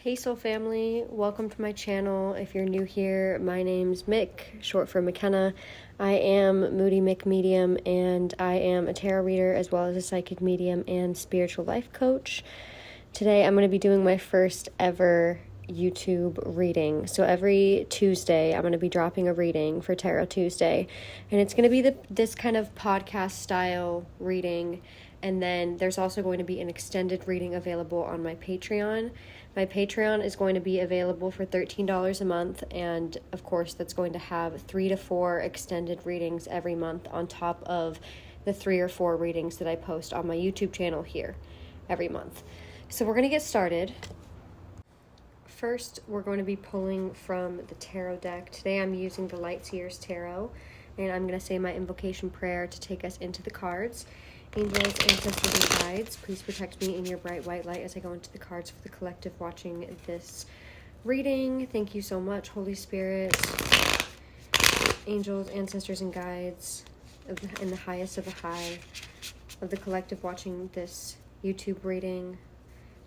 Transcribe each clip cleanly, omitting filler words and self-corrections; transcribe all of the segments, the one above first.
Hey Soul Family, welcome to my channel. If you're new here, my name's Mick, short for McKenna. I am Moody McK medium, and I am a tarot reader as well as a psychic medium and spiritual life coach. Today I'm going to be doing my first ever YouTube reading. So every Tuesday I'm going to be dropping a reading for Tarot Tuesday, and it's going to be this kind of podcast style reading. And then there's also going to be an extended reading available on my Patreon. My Patreon is going to be available for $13 a month, and of course that's going to have 3 to 4 extended readings every month on top of the 3 or 4 readings that I post on my YouTube channel here every month. So we're going to get started. First, we're going to be pulling from the tarot deck. Today I'm using the Lightseers Tarot, and I'm going to say my invocation prayer to take us into the cards. Angels, ancestors, and guides, please protect me in your bright white light as I go into the cards for the collective watching this reading. Thank you so much, Holy Spirit. Angels, ancestors, and guides, in the highest of the high, of the collective watching this YouTube reading.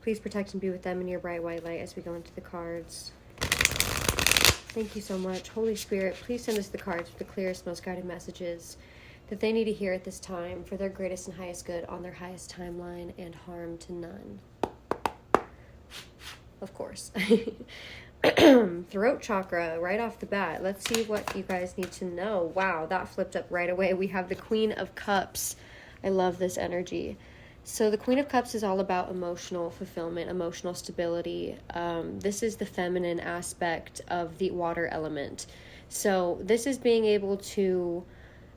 Please protect and be with them in your bright white light as we go into the cards. Thank you so much. Holy Spirit, please send us the cards with the clearest, most guided messages that they need to hear at this time for their greatest and highest good on their highest timeline and harm to none. Of course. Throat chakra, right off the bat. Let's see what you guys need to know. Wow, that flipped up right away. We have the Queen of Cups. I love this energy. So the Queen of Cups is all about emotional fulfillment, emotional stability. This is the feminine aspect of the water element. So this is being able to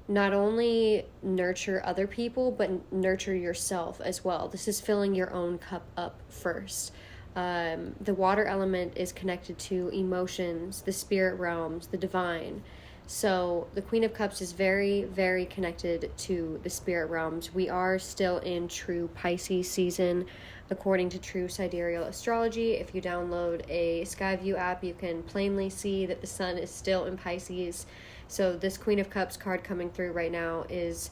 not only nurture other people, but nurture yourself as well. This is filling your own cup up first. The water element is connected to emotions, the spirit realms, the divine. So the Queen of Cups is very, very connected to the spirit realms. We are still in true Pisces season, according to true sidereal astrology. If you download a Skyview app, you can plainly see that the sun is still in Pisces. So this Queen of Cups card coming through right now is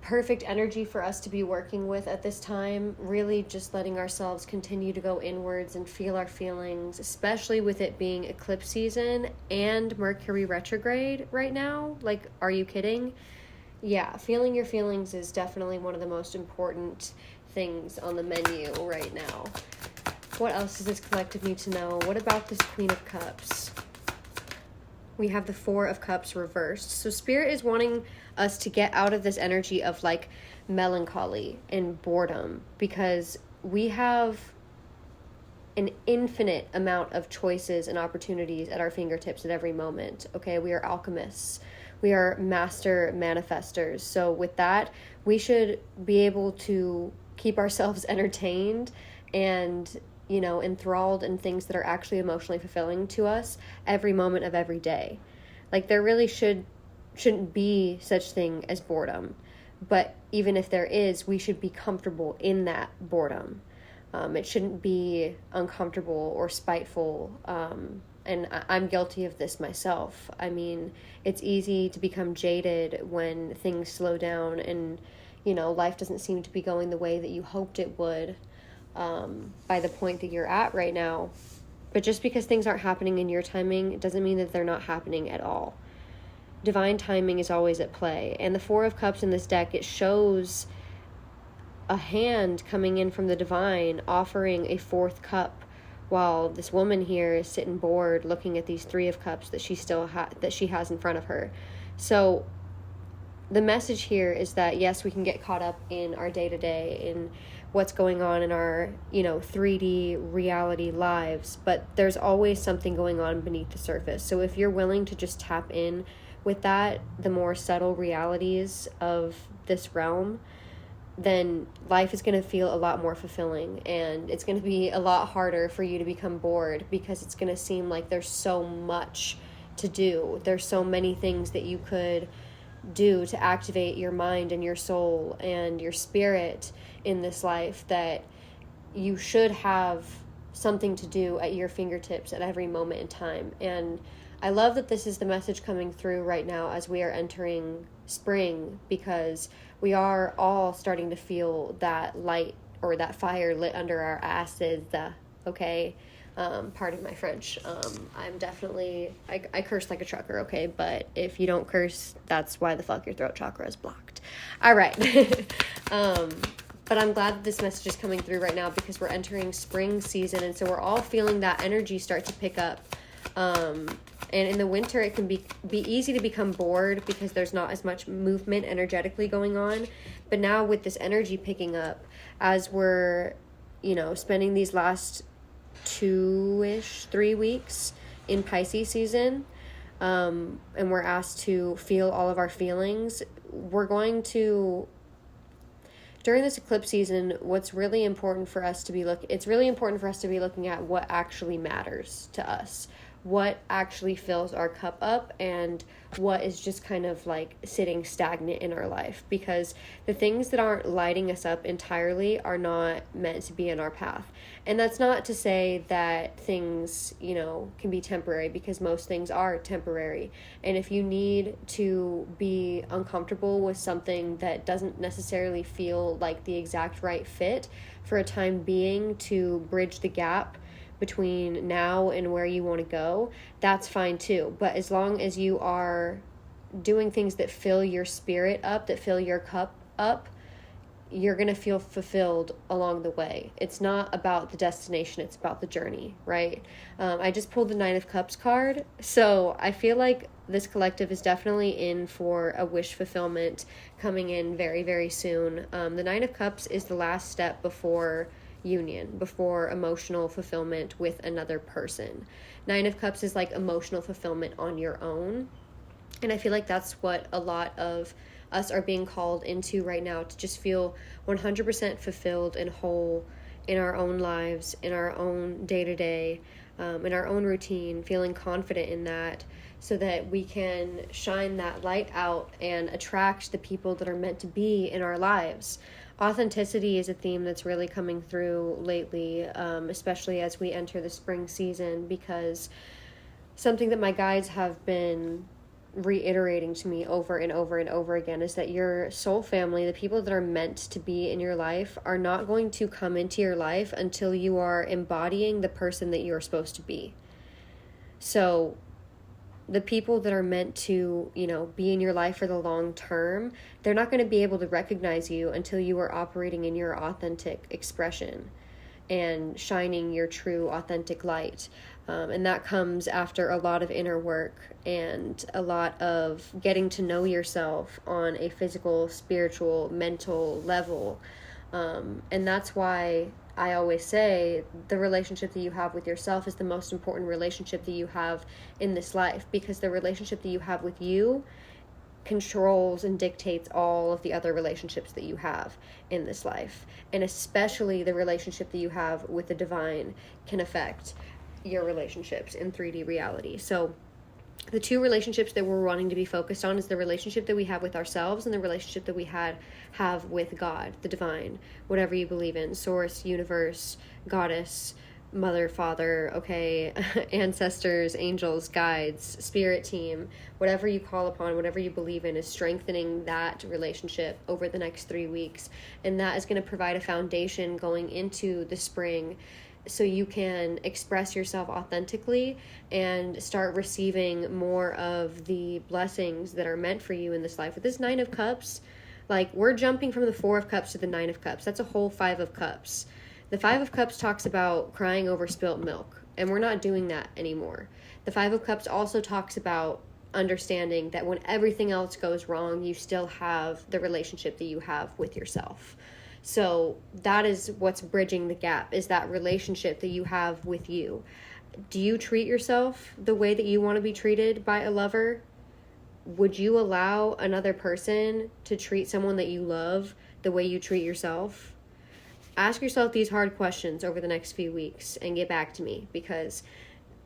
perfect energy for us to be working with at this time, really just letting ourselves continue to go inwards and feel our feelings, especially with it being eclipse season and Mercury retrograde right now. Like, are you kidding? Yeah, feeling your feelings is definitely one of the most important things on the menu right now. What else does this collective need to know? What about this Queen of Cups? We have the Four of Cups reversed. So Spirit is wanting us to get out of this energy of like melancholy and boredom, because we have an infinite amount of choices and opportunities at our fingertips at every moment. Okay, we are alchemists. We are master manifestors. So with that, we should be able to keep ourselves entertained and enthralled in things that are actually emotionally fulfilling to us every moment of every day. Like, there really shouldn't be such thing as boredom. But even if there is, we should be comfortable in that boredom. It shouldn't be uncomfortable or spiteful. And I'm guilty of this myself. I mean, it's easy to become jaded when things slow down and, life doesn't seem to be going the way that you hoped it would. By the point that you're at right now. But just because things aren't happening in your timing, it doesn't mean that they're not happening at all. Divine timing is always at play. And the Four of Cups in this deck, it shows a hand coming in from the divine offering a fourth cup, while this woman here is sitting bored looking at these Three of Cups that she has in front of her. So the message here is that, yes, we can get caught up in our day-to-day, in what's going on in our, 3D reality lives, but there's always something going on beneath the surface. So if you're willing to just tap in with that, the more subtle realities of this realm, then life is going to feel a lot more fulfilling, and it's going to be a lot harder for you to become bored, because it's going to seem like there's so much to do. There's so many things that you could do to activate your mind and your soul and your spirit in this life, that you should have something to do at your fingertips at every moment in time. And I love that this is the message coming through right now as we are entering spring, because we are all starting to feel that light or that fire lit under our asses, okay? Pardon my French. I'm definitely, I curse like a trucker, okay? But if you don't curse, that's why the fuck your throat chakra is blocked. All right. But I'm glad that this message is coming through right now because we're entering spring season. And so we're all feeling that energy start to pick up. And in the winter, it can be easy to become bored because there's not as much movement energetically going on. But now with this energy picking up, as we're, spending these last 3 weeks in Pisces season, and we're asked to feel all of our feelings, we're going to, during this eclipse season, what's really important for us to be it's really important for us to be looking at what actually matters to us, what actually fills our cup up, and what is just kind of like sitting stagnant in our life, because the things that aren't lighting us up entirely are not meant to be in our path. And that's not to say that things, can be temporary, because most things are temporary. And if you need to be uncomfortable with something that doesn't necessarily feel like the exact right fit for a time being to bridge the gap between now and where you want to go, that's fine too. But as long as you are doing things that fill your spirit up, that fill your cup up, you're going to feel fulfilled along the way. It's not about the destination, it's about the journey, right? I just pulled the 9 of Cups card, so I feel like this collective is definitely in for a wish fulfillment coming in very, very soon. The 9 of Cups is the last step before union, before emotional fulfillment with another person. 9 of Cups is like emotional fulfillment on your own. And I feel like that's what a lot of us are being called into right now, to just feel 100% fulfilled and whole in our own lives, in our own day-to-day, in our own routine, feeling confident in that, so that we can shine that light out and attract the people that are meant to be in our lives. Authenticity is a theme that's really coming through lately, especially as we enter the spring season, because something that my guides have been reiterating to me over and over and over again is that your soul family, the people that are meant to be in your life, are not going to come into your life until you are embodying the person that you're supposed to be. So the people that are meant to, be in your life for the long term, they're not going to be able to recognize you until you are operating in your authentic expression and shining your true authentic light. And that comes after a lot of inner work and a lot of getting to know yourself on a physical, spiritual, mental level. And that's why I always say the relationship that you have with yourself is the most important relationship that you have in this life, because the relationship that you have with you controls and dictates all of the other relationships that you have in this life. And especially the relationship that you have with the divine can affect your relationships in 3D reality. So the two relationships that we're wanting to be focused on is the relationship that we have with ourselves and the relationship that we have with God, the divine, whatever you believe in, source, universe, goddess, mother, father, okay, ancestors, angels, guides, spirit team, whatever you call upon, whatever you believe in, is strengthening that relationship over the next 3 weeks. And that is going to provide a foundation going into the spring, so you can express yourself authentically and start receiving more of the blessings that are meant for you in this life. With this 9 of Cups, like, we're jumping from the 4 of Cups to the 9 of Cups. That's a whole 5 of Cups. The 5 of Cups talks about crying over spilt milk, and we're not doing that anymore. The 5 of Cups also talks about understanding that when everything else goes wrong, you still have the relationship that you have with yourself. So that is what's bridging the gap, is that relationship that you have with you. Do you treat yourself the way that you want to be treated by a lover? Would you allow another person to treat someone that you love the way you treat yourself? Ask yourself these hard questions over the next few weeks and get back to me, because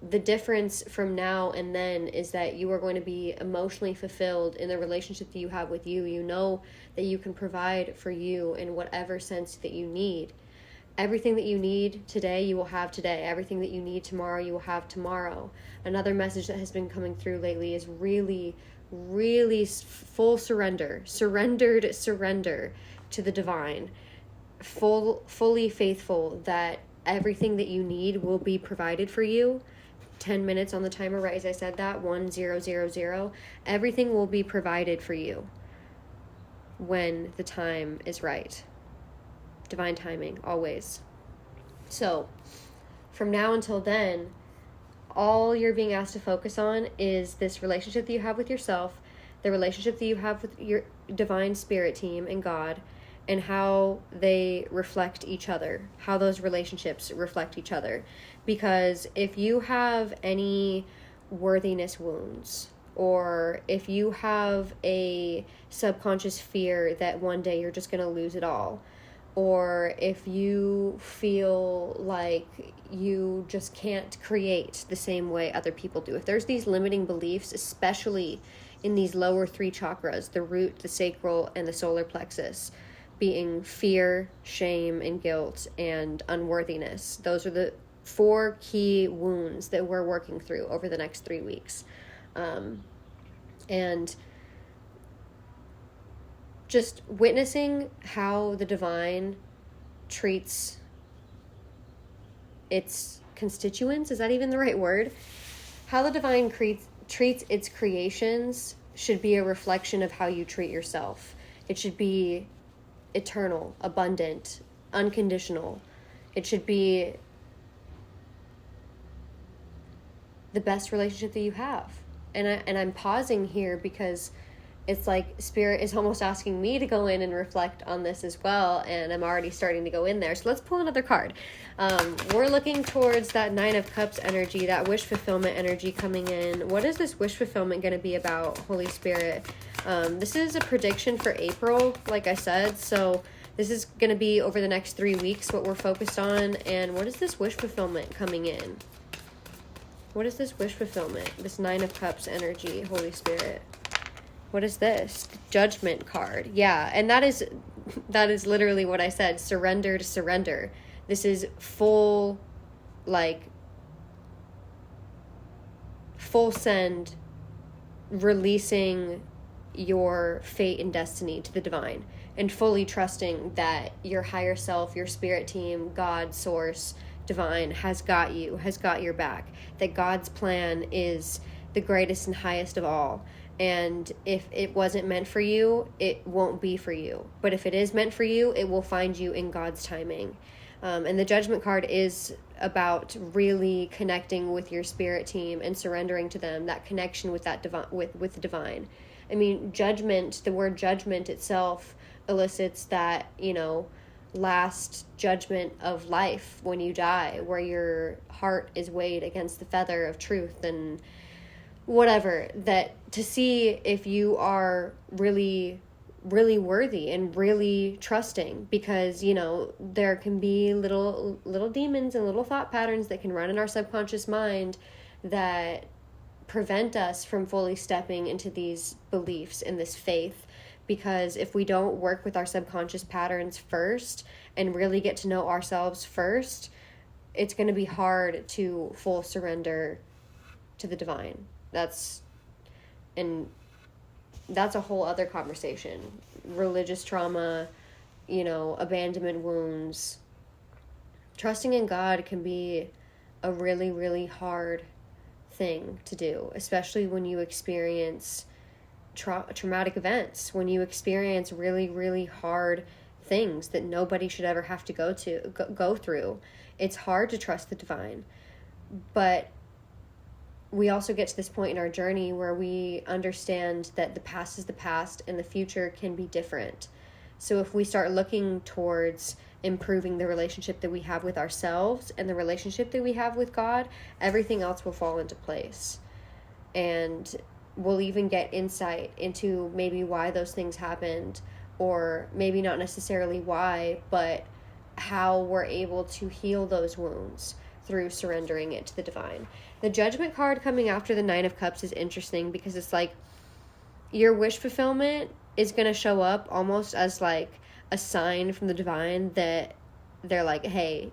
the difference from now and then is that you are going to be emotionally fulfilled in the relationship that you have with you. You know that you can provide for you in whatever sense that you need. Everything that you need today, you will have today. Everything that you need tomorrow, you will have tomorrow. Another message that has been coming through lately is really, really full surrender to the divine. Fully faithful that everything that you need will be provided for you. 10 minutes on the timer, right as I said that, 1000. Everything will be provided for you when the time is right. Divine timing, always. So, from now until then, all you're being asked to focus on is this relationship that you have with yourself, the relationship that you have with your divine spirit team and God, and how they reflect each other, how those relationships reflect each other. Because if you have any worthiness wounds, or if you have a subconscious fear that one day you're just going to lose it all, or if you feel like you just can't create the same way other people do, if there's these limiting beliefs, especially in these lower 3 chakras, the root, the sacral, and the solar plexus, being fear, shame, and guilt, and unworthiness. Those are the 4 key wounds that we're working through over the next 3 weeks. And just witnessing how the divine treats its constituents, is that even the right word? How the divine treats its creations should be a reflection of how you treat yourself. It should be eternal, abundant, unconditional. It should be the best relationship that you have. And I'm pausing here because it's like Spirit is almost asking me to go in and reflect on this as well, and I'm already starting to go in there. So let's pull another card. We're looking towards that 9 of Cups energy, that wish fulfillment energy coming in. What is this wish fulfillment going to be about, Holy Spirit? This is a prediction for April, like I said, so this is going to be over the next 3 weeks what we're focused on. And what is this wish fulfillment coming in? What is this wish fulfillment? This 9 of Cups energy, Holy Spirit. What is this? Judgment card. Yeah, and that is literally what I said. Surrender to surrender. This is full send, releasing your fate and destiny to the divine, and fully trusting that your higher self, your spirit team, God, source, divine has got you, has got your back. That God's plan is the greatest and highest of all. And if it wasn't meant for you, it won't be for you. But if it is meant for you, it will find you in God's timing. And the Judgment card is about really connecting with your spirit team and surrendering to them, that connection with that with the divine. I mean, judgment, the word judgment itself elicits that, last judgment of life when you die, where your heart is weighed against the feather of truth and whatever, that to see if you are really, really worthy and really trusting, because there can be little demons and little thought patterns that can run in our subconscious mind that prevent us from fully stepping into these beliefs and this faith. Because if we don't work with our subconscious patterns first and really get to know ourselves first, it's going to be hard to full surrender to the divine. That's a whole other conversation. Religious trauma, abandonment wounds. Trusting in God can be a really, really hard thing to do, especially when you experience traumatic events, when you experience really, really hard things that nobody should ever have to go through. It's hard to trust the divine. But we also get to this point in our journey where we understand that the past is the past and the future can be different. So if we start looking towards improving the relationship that we have with ourselves and the relationship that we have with God, everything else will fall into place. And we'll even get insight into maybe why those things happened, or maybe not necessarily why, but how we're able to heal those wounds through surrendering it to the divine. The Judgment card coming after the 9 of Cups is interesting because it's like your wish fulfillment is going to show up almost as like a sign from the divine that they're like, hey,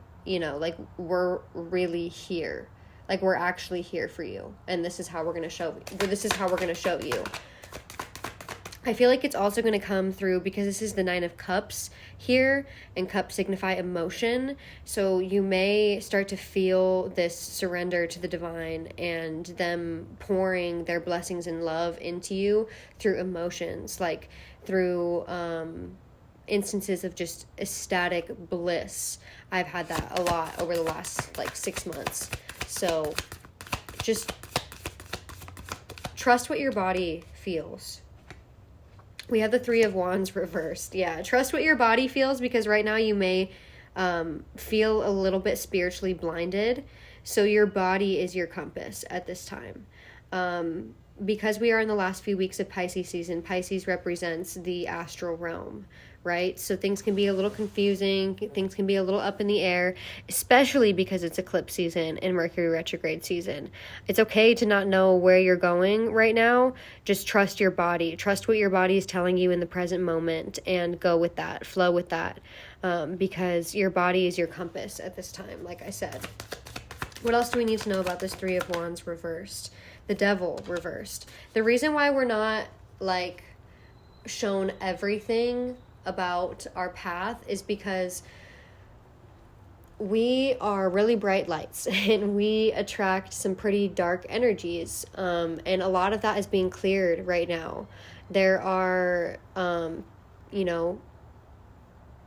we're really here. Like, we're actually here for you. And this is how we're going to show you. I feel like it's also going to come through because this is the Nine of Cups here, and cups signify emotion. So you may start to feel this surrender to the divine and them pouring their blessings and love into you through emotions, like through instances of just ecstatic bliss. I've had that a lot over the last like 6 months. So just trust what your body feels. We have the Three of Wands reversed. Yeah, trust what your body feels, because right now you may feel a little bit spiritually blinded. So your body is your compass at this time. Because we are in the last few weeks of Pisces season, Pisces represents the astral realm, right? So things can be a little confusing, things can be a little up in the air, especially because it's eclipse season and Mercury retrograde season. It's okay to not know where you're going right now. Just trust your body. Trust what your body is telling you in the present moment and go with that, flow with that, because your body is your compass at this time, like I said. What else do we need to know about this Three of Wands reversed? The Devil reversed. The reason why we're not like shown everything about our path is because we are really bright lights and we attract some pretty dark energies, and a lot of that is being cleared right now. There are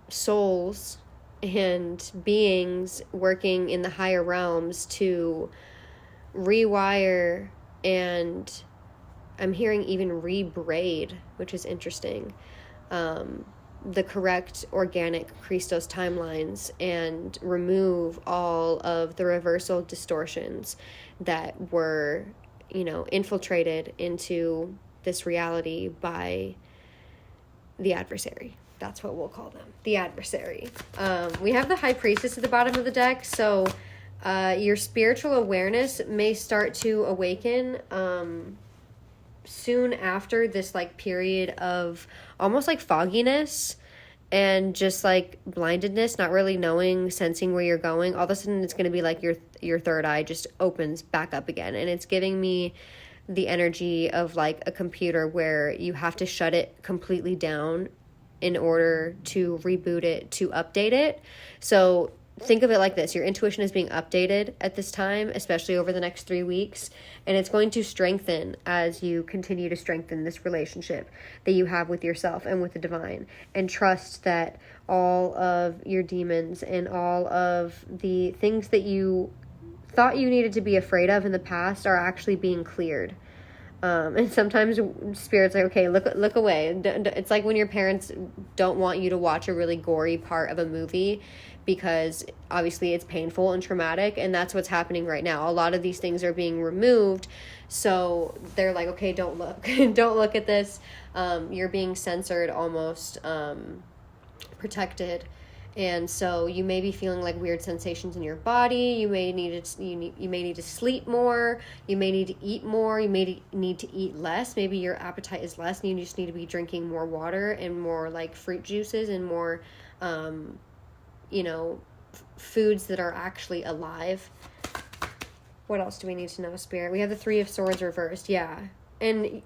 souls and beings working in the higher realms to rewire, and I'm hearing even rebraid, which is interesting, the correct organic Christos timelines and remove all of the reversal distortions that were, infiltrated into this reality by the adversary. That's what we'll call them, the adversary. We have the High Priestess at the bottom of the deck, so your spiritual awareness may start to awaken soon after this like period of almost like fogginess and just like blindedness, not really knowing, sensing where you're going. All of a sudden it's going to be like your third eye just opens back up again, and it's giving me the energy of like a computer where you have to shut it completely down in order to reboot it, to update it. So think of it like this. Your intuition is being updated at this time, especially over the next 3 weeks, and it's going to strengthen as you continue to strengthen this relationship that you have with yourself and with the divine, and trust that all of your demons and all of the things that you thought you needed to be afraid of in the past are actually being cleared. And sometimes spirit's like, okay, look away. It's like when your parents don't want you to watch a really gory part of a movie because obviously it's painful and traumatic, and that's what's happening right now. A lot of these things are being removed, so they're like, okay, don't look. Don't look at this. You're being censored, almost protected. And so you may be feeling like weird sensations in your body. You may need to sleep more. You may need to eat more. You may need to eat less. Maybe your appetite is less and you just need to be drinking more water and more like fruit juices and more, foods that are actually alive. What else do we need to know, Spirit? We have the Three of Swords reversed. Yeah. And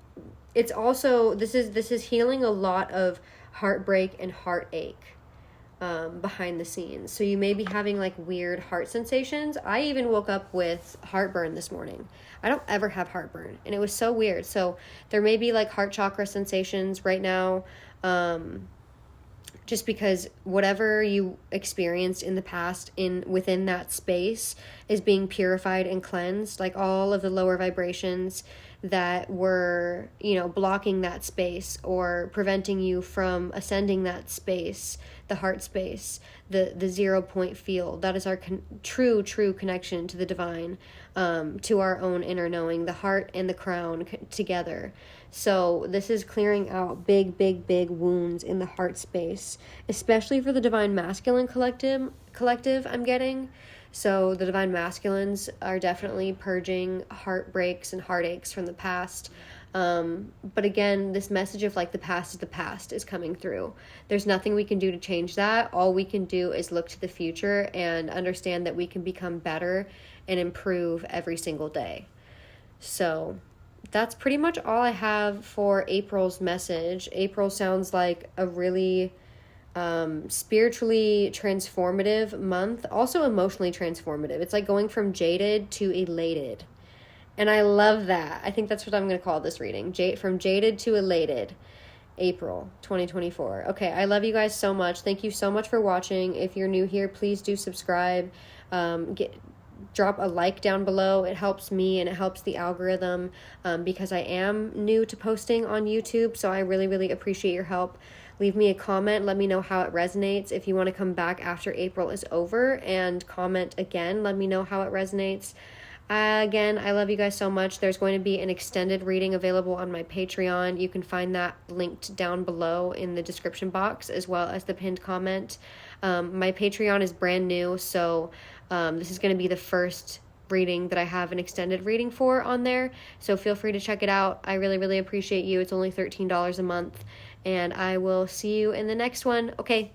it's also, this is healing a lot of heartbreak and heartache behind the scenes. So you may be having like weird heart sensations. I even woke up with heartburn this morning. I don't ever have heartburn, and it was so weird. So there may be like heart chakra sensations right now, just because whatever you experienced in the past within that space is being purified and cleansed, like all of the lower vibrations that were, blocking that space or preventing you from ascending that space, the heart space, the 0 point field. That is our true connection to the divine, to our own inner knowing, the heart and the crown together. So this is clearing out big wounds in the heart space, especially for the divine masculine collective I'm getting. So the divine masculines are definitely purging heartbreaks and heartaches from the past. But again, this message of like the past is coming through. There's nothing we can do to change that. All we can do is look to the future and understand that we can become better and improve every single day. So that's pretty much all I have for April's message. April sounds like a really spiritually transformative month, also emotionally transformative. It's like going from jaded to elated. And I love that. I think that's what I'm going to call this reading. From jaded to elated. April 2024. Okay, I love you guys so much. Thank you so much for watching. If you're new here, please do subscribe. Drop a like down below. It helps me and it helps the algorithm because I am new to posting on YouTube, so I really, really appreciate your help. Leave me a comment. Let me know how it resonates. If you want to come back after April is over and comment again, let me know how it resonates. Again, I love you guys so much. There's going to be an extended reading available on my Patreon. You can find that linked down below in the description box as well as the pinned comment. My Patreon is brand new, so this is going to be the first reading that I have an extended reading for on there. So feel free to check it out. I really, really appreciate you. It's only $13 a month. And I will see you in the next one. Okay.